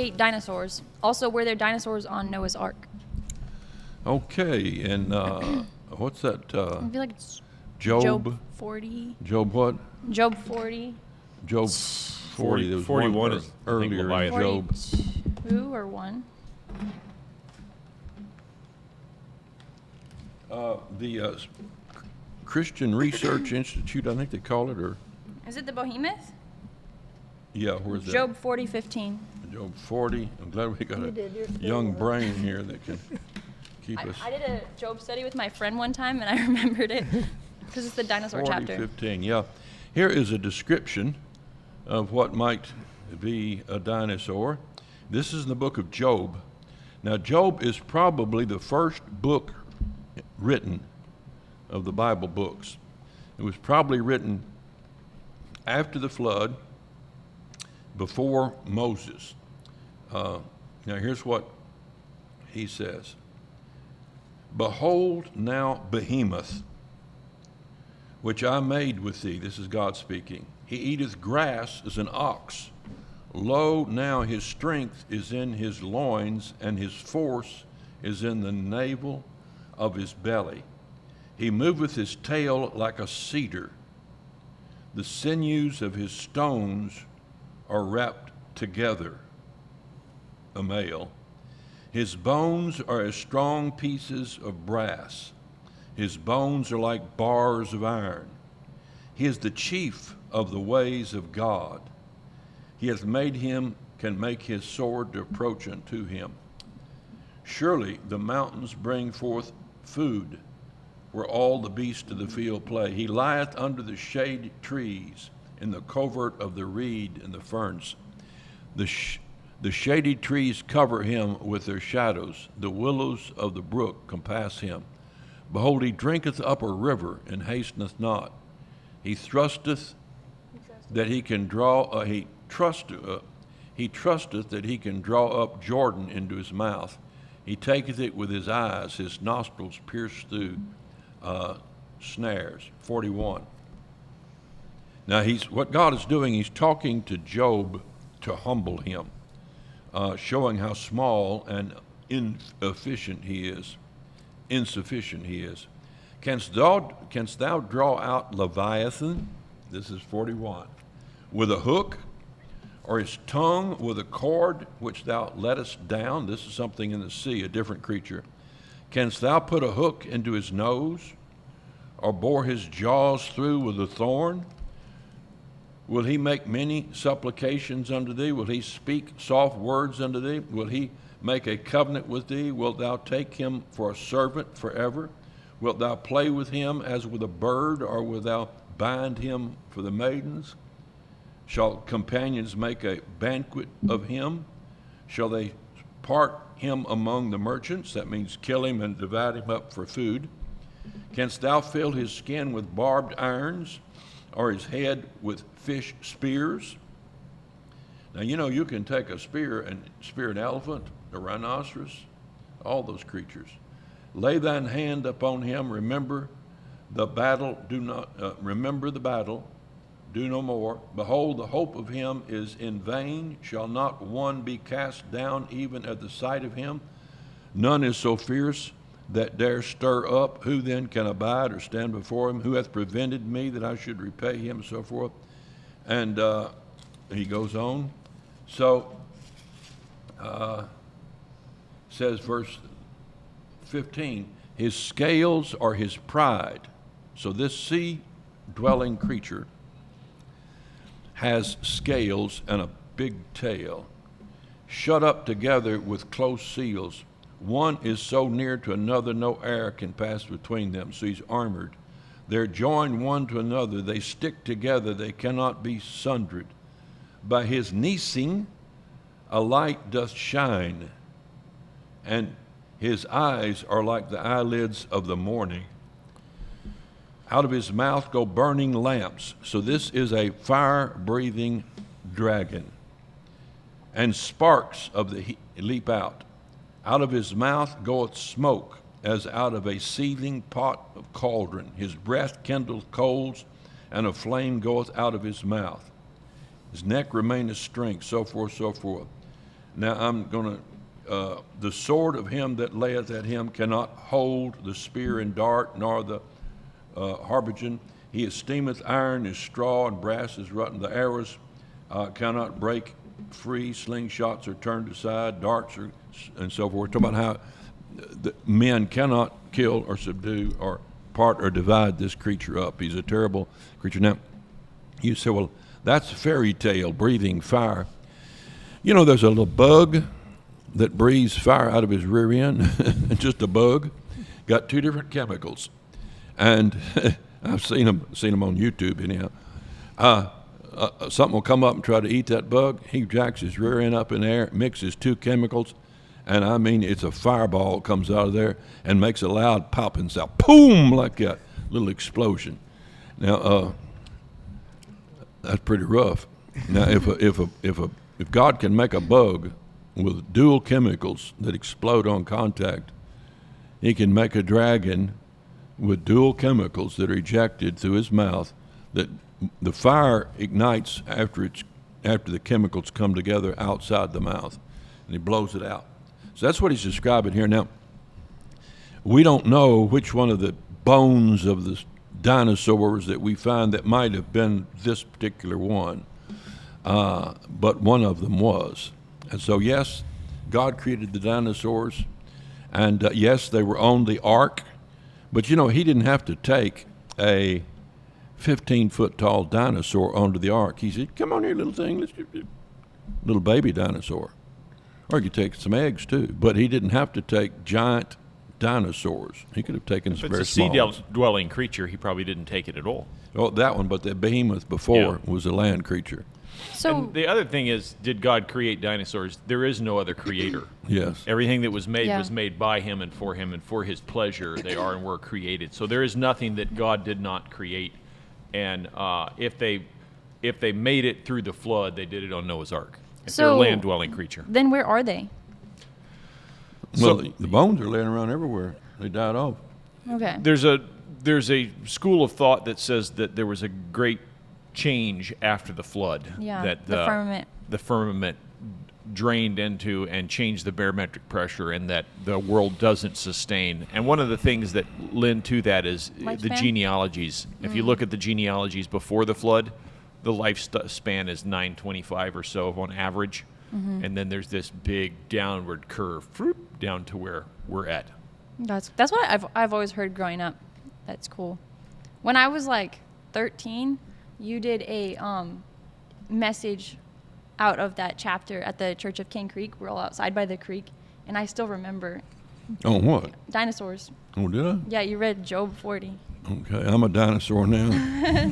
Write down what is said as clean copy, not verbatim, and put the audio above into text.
Create Dinosaurs? Also, were there dinosaurs on Noah's Ark? Okay, and what's that? I feel like it's Job 40. Job what? Job 40. Job 40. There was 41 one is, I think, earlier in Leviathan. Job. 42 or 1? The Christian Research Institute, I think they call it, or Is it the Behemoth? yeah, where's that? Job 40:15. Job 40. I'm glad we got You a did your young schoolwork. brain here that can keep us. I did a Job study with my friend one time, and I remembered it because it's the dinosaur 40, chapter. 15, yeah. Here is a description of what might be a dinosaur. This is in the book of Job. Now, Job is probably the first book written of the Bible books. It was probably written after the flood, before Moses. Now, here's what he says. Behold now Behemoth, which I made with thee. This is God speaking. He eateth grass as an ox. Lo, now his strength is in his loins, and his force is in the navel of his belly. He moveth his tail like a cedar. The sinews of his stones are wrapped together. A male. His bones are as strong pieces of brass. His bones are like bars of iron. He is the chief of the ways of God. He hath made him, can make his sword to approach unto him. Surely the mountains bring forth food, where all the beasts of the field play. He lieth under the shade trees, in the covert of the reed and the ferns. The shady trees cover him with their shadows. The willows of the brook compass him. Behold, he drinketh up a river, and hasteneth not. He trusteth that he can draw. He trusteth that he can draw up Jordan into his mouth. He taketh it with his eyes. His nostrils pierce through snares. 41. Now, what God is doing, he's talking to Job to humble him, showing how small and insufficient he is. Canst thou draw out Leviathan? This is 41. With a hook, or his tongue with a cord which thou lettest down? This is something in the sea, a different creature. Canst thou put a hook into his nose, or bore his jaws through with a thorn? Will he make many supplications unto thee? Will he speak soft words unto thee? Will he make a covenant with thee? Wilt thou take him for a servant forever? Wilt thou play with him as with a bird, or wilt thou bind him for the maidens? Shall companions make a banquet of him? Shall they part him among the merchants? That means kill him and divide him up for food. Canst thou fill his skin with barbed irons, or his head with fish spears? Now, you know, you can take a spear and spear an elephant, a rhinoceros, all those creatures. Lay thine hand upon him, remember the battle, remember the battle, do no more. Behold, the hope of him is in vain. Shall not one be cast down even at the sight of him? None is so fierce that dare stir up. Who then can abide or stand before him? Who hath prevented me that I should repay him, and so forth. And he goes on. So, says verse 15, his scales are his pride. So this sea-dwelling creature has scales and a big tail, shut up together with close seals. One is so near to another, no air can pass between them. So he's armored. They're joined one to another. They stick together. They cannot be sundered. By his neesing, a light doth shine, and his eyes are like the eyelids of the morning. Out of his mouth go burning lamps. So this is a fire-breathing dragon. And sparks of the heat leap out. Out of his mouth goeth smoke, as out of a seething pot of cauldron. His breath kindleth coals, and a flame goeth out of his mouth. His neck remaineth strength, so forth, so forth. Now I'm going to, the sword of him that layeth at him cannot hold the spear and dart, nor the harbingen. He esteemeth iron as straw, and brass is rotten. The arrows cannot break free. Slingshots are turned aside, darts are, and so forth. Talking about how the men cannot kill or subdue or part or divide this creature up. He's a terrible creature. Now, you say, well, that's a fairy tale, breathing fire. You know, there's a little bug that breathes fire out of his rear end, just a bug, got 2 different chemicals. And I've seen them on YouTube anyhow. Something will come up and try to eat that bug. He jacks his rear end up in the air, mixes 2 chemicals, and I mean, it's a fireball comes out of there and makes a loud popping sound, boom, like that little explosion. Now, that's pretty rough. Now, if God can make a bug with dual chemicals that explode on contact, he can make a dragon with dual chemicals that are ejected through his mouth, that the fire ignites after the chemicals come together outside the mouth, and he blows it out. So that's what he's describing here. Now, we don't know which one of the bones of the dinosaurs that we find that might have been this particular one, but one of them was. And so, yes, God created the dinosaurs, and yes, they were on the ark, but you know, he didn't have to take a 15-foot tall dinosaur onto the ark. He said, come on here, little thing, let's get a little baby dinosaur. Or you could take some eggs too, but he didn't have to take giant dinosaurs. He could have taken some very small ones. If it's a sea-dwelling creature, he probably didn't take it at all. Oh, that one, but the behemoth before was a land creature. So And the other thing is, did God create dinosaurs? There is no other creator. Yes. Everything that was made by him and for his pleasure. They are and were created. So there is nothing that God did not create. And if they made it through the flood, they did it on Noah's Ark. If they're a land-dwelling creature. then where are they? Well, the bones are laying around everywhere. They died off. Okay. There's a school of thought that says that there was a great change after the flood. Yeah, That the firmament. The firmament drained into and changed the barometric pressure, and that the world doesn't sustain. And one of the things that lend to that is the Lifespan? genealogies. If you look at the genealogies before the flood, the lifespan is 925 or so on average. And then there's this big downward curve down to where we're at. That's what I've always heard growing up. That's cool. When I was like 13, you did a message out of that chapter at the Church of Cane Creek. We're all outside by the creek, and I still remember Oh, what? dinosaurs. Oh, did I? Yeah, you read Job 40. Okay, I'm a dinosaur now.